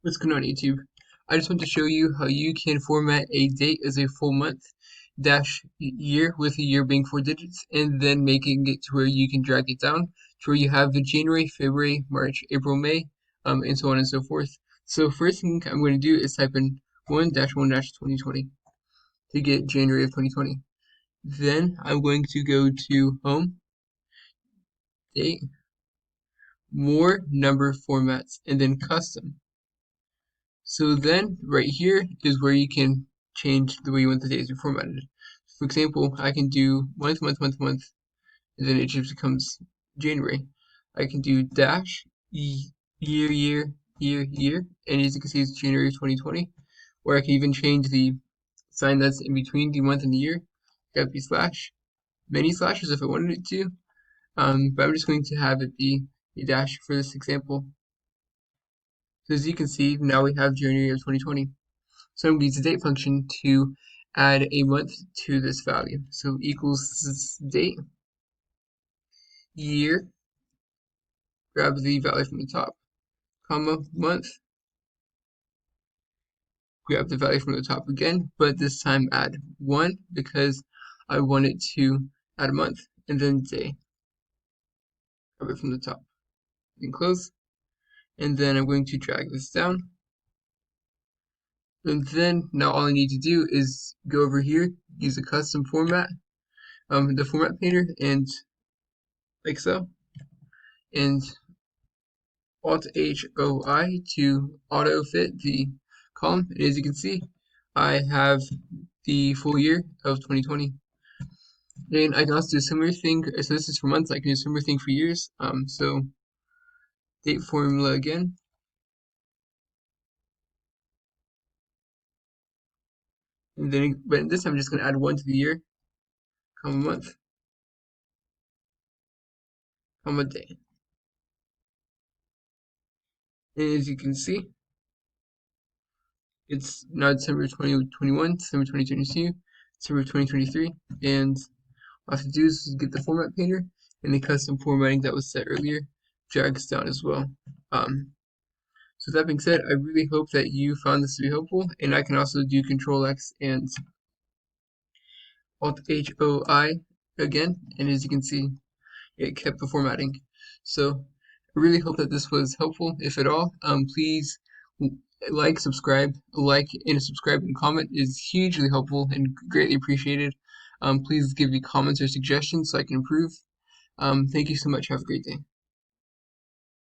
What's going on, YouTube? I just want to show you how you can format a date as a full month dash year with a year being 4 digits, and then making it to where you can drag it down to where you have the January, February, March, April, May, and so on and so forth. So first thing I'm going to do is type in 1-1-2020 to get January of 2020. Then I'm going to go to Home, Date, More Number Formats, and then Custom. So then right here is where you can change the way you want the days to be formatted. For example, I can do month, and then it just becomes January. I can do dash, year, and as you can see it's January 2020. Or I can even change the sign that's in between the month and the year. Got the slash, many slashes if I wanted it to, but I'm just going to have it be a dash for this example. So as you can see, now we have January of 2020. So I'm going to use the date function to add a month to this value. So equals date, year, grab the value from the top, comma, month, grab the value from the top again, but this time add 1 because I want it to add a month, and then day, grab it from the top, and close, and then I'm going to drag this down. And then now all I need to do is go over here, use a custom format, the format painter, and like so, and Alt-H-O-I to auto fit the column. And as you can see, I have the full year of 2020. And I can also do a similar thing. So this is for months. I can do a similar thing for years. So date formula again. And then, but this time I'm just going to add 1 to the year, comma month, comma day. And as you can see, it's now December 2021, December 2022, December 2023, and all I have to do is get the format painter and the custom formatting that was set earlier drags down as well. So that being said, I really hope that you found this to be helpful, and I can also do Control X and Alt HOI again, and as you can see, it kept the formatting. So I really hope that this was helpful. If at all, please subscribe, and comment is hugely helpful and greatly appreciated. Please give me comments or suggestions so I can improve. Thank you so much. Have a great day.